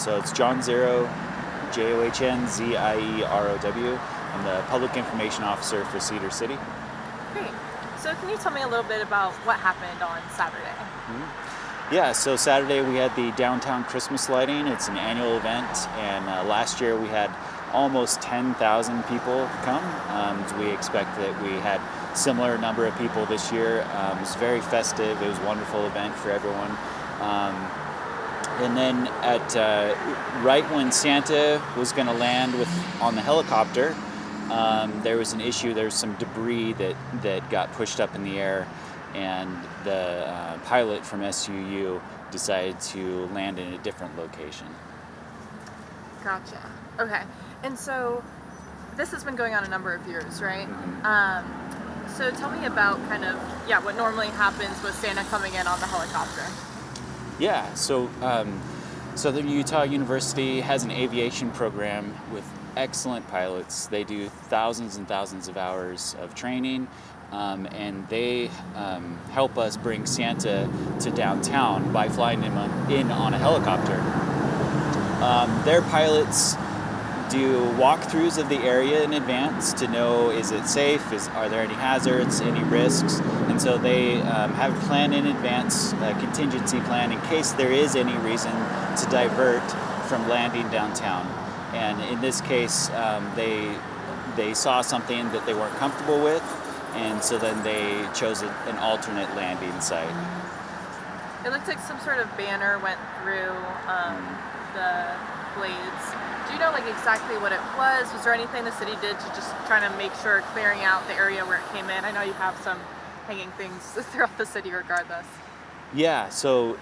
So it's John Zero, JOHNZIEROW. I'm the Public Information Officer for Cedar City. Great. So can you tell me a little bit about what happened on Saturday? Yeah, so Saturday we had the downtown Christmas lighting. It's an annual event, and last year we had almost 10,000 people come. We expect that we had similar number of people this year. It was very festive. It was a wonderful event for everyone. And then at right when Santa was going to land on the helicopter, there was an issue. There was some debris that got pushed up in the air, and the pilot from SUU decided to land in a different location. Gotcha. Okay. And so this has been going on a number of years, right? So tell me about kind of, what normally happens with Santa coming in on the helicopter. Yeah, so Southern Utah University has an aviation program with excellent pilots. They do thousands and thousands of hours of training, and they help us bring Santa to downtown by flying him in on a helicopter. Their pilots do walkthroughs of the area in advance to know, is it safe, are there any hazards, any risks, and so they have a plan in advance, a contingency plan in case there is any reason to divert from landing downtown. And in this case, they saw something that they weren't comfortable with, and so then they chose an alternate landing site. It looked like some sort of banner went through the blades. Do you know exactly what it was? Was there anything the city did to just try to make sure clearing out the area where it came in? I know you have some hanging things throughout the city regardless. Yeah, so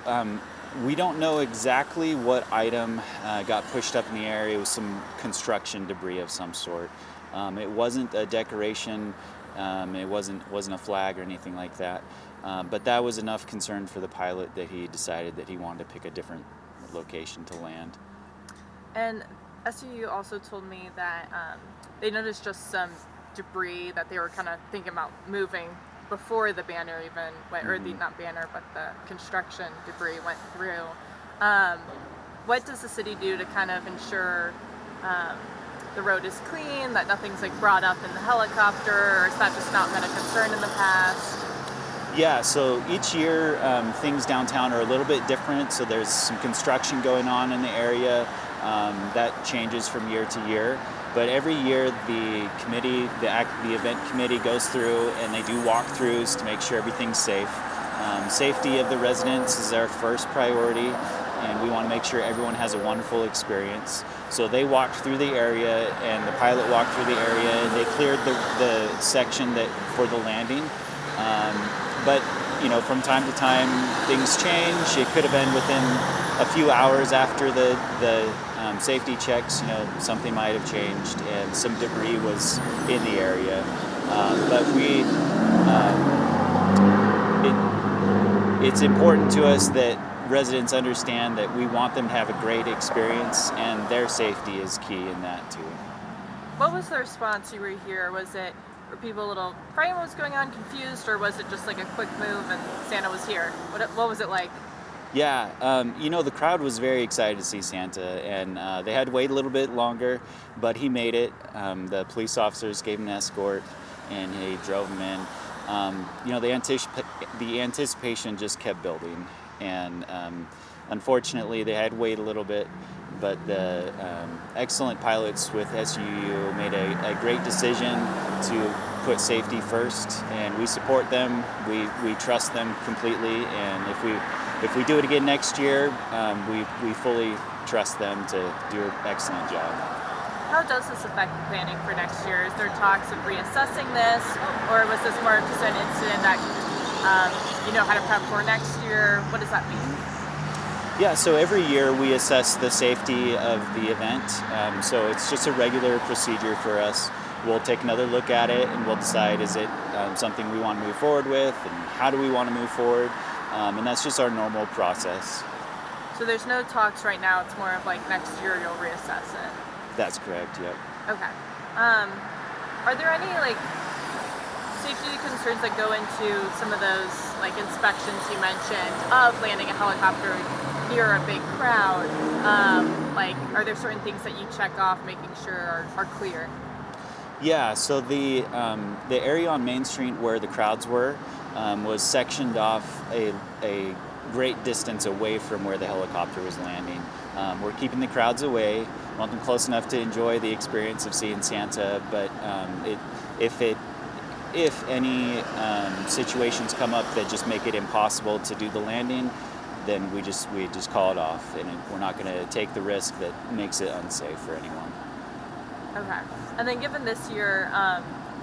we don't know exactly what item got pushed up in the air. It was some construction debris of some sort. It wasn't a decoration. It wasn't a flag or anything like that. But that was enough concern for the pilot that he decided that he wanted to pick a different location to land. And SUU also told me that they noticed just some debris that they were kind of thinking about moving before the banner even went, or not banner, but the construction debris went through. What does the city do to kind of ensure the road is clean, that nothing's brought up in the helicopter, or is that just not been a concern in the past? Yeah, so each year things downtown are a little bit different. So there's some construction going on in the area. That changes from year to year. But every year the committee, the event committee goes through and they do walkthroughs to make sure everything's safe. Safety of the residents is our first priority, and we want to make sure everyone has a wonderful experience. So they walked through the area, and the pilot walked through the area, and they cleared the section for the landing. But from time to time, things change. It could have been within a few hours after the safety checks. Something might have changed, and some debris was in the area. But it's important to us that residents understand that we want them to have a great experience, and their safety is key in that too. What was the response you were here? Were people a little frightened what was going on, confused, or was it just a quick move and Santa was here? What was it like? Yeah, the crowd was very excited to see Santa, and they had to wait a little bit longer, but he made it. The police officers gave him an escort, and he drove him in. The anticipation just kept building, and unfortunately they had to wait a little bit, but the excellent pilots with SUU made a great decision to put safety first, and we support them. We trust them completely, and if we do it again next year, we fully trust them to do an excellent job. How does this affect the planning for next year? Is there talks of reassessing this, or was this more just an incident that you know how to prep for next year? What does that mean? Yeah, so every year we assess the safety of the event. So it's just a regular procedure for us. We'll take another look at it, and we'll decide, is it something we want to move forward with, and how do we want to move forward? And that's just our normal process. So there's no talks right now. It's more of next year you'll reassess it. That's correct, yep. Okay. Are there any safety concerns that go into some of those inspections you mentioned of landing a helicopter near a big crowd, like, are there certain things that you check off, making sure are clear? Yeah, so the area on Main Street where the crowds were was sectioned off a great distance away from where the helicopter was landing. We're keeping the crowds away, want them close enough to enjoy the experience of seeing Santa, but if any situations come up that just make it impossible to do the landing, then we just call it off, and we're not going to take the risk that makes it unsafe for anyone. Okay. And then given this year,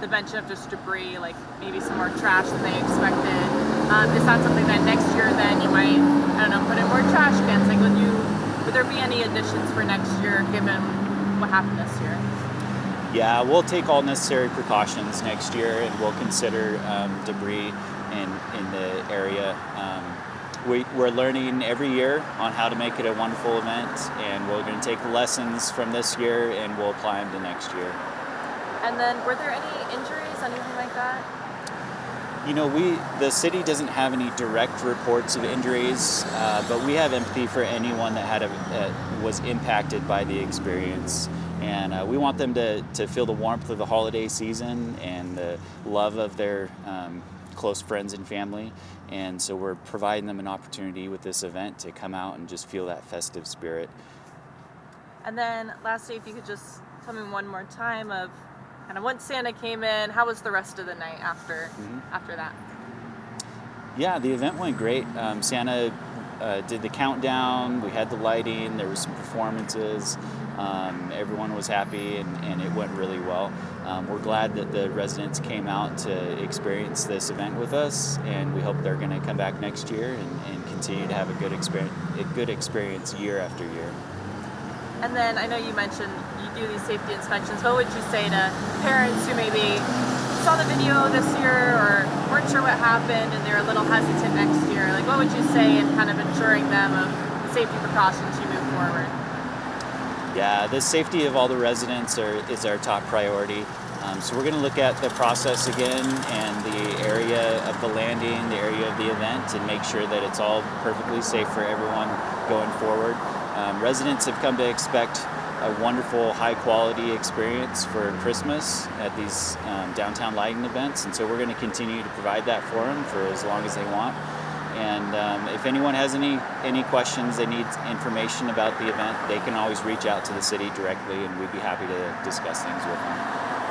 the mention of just debris, like maybe some more trash than they expected, is that something that next year then you might, I don't know, put in more trash cans? Like would there be any additions for next year given what happened this year? Yeah, we'll take all necessary precautions next year, and we'll consider debris in the area. We're learning every year on how to make it a wonderful event, and we're going to take the lessons from this year and we'll apply them to next year. And then, were there any injuries, anything like that? You know, the city doesn't have any direct reports of injuries, but we have empathy for anyone that was impacted by the experience. And we want them to feel the warmth of the holiday season and the love of their close friends and family. And so we're providing them an opportunity with this event to come out and just feel that festive spirit. And then lastly, if you could just tell me one more time of kind of once Santa came in, how was the rest of the night after that? Yeah, the event went great. Santa did the countdown, we had the lighting, there were some performances. Everyone was happy, and it went really well. We're glad that the residents came out to experience this event with us, and we hope they're going to come back next year and continue to have a good experience year after year. And then I know you mentioned you do these safety inspections. What would you say to parents who maybe saw the video this year or weren't sure what happened and they're a little hesitant next year? Like, what would you say in kind of ensuring them of the safety precautions you move forward? Yeah, the safety of all the residents is our top priority. So we're going to look at the process again and the area of the landing, the area of the event, and make sure that it's all perfectly safe for everyone going forward. Residents have come to expect a wonderful, high-quality experience for Christmas at these downtown lighting events, and so we're going to continue to provide that for them for as long as they want. And if anyone has any questions, they need information about the event, they can always reach out to the city directly, and we'd be happy to discuss things with them.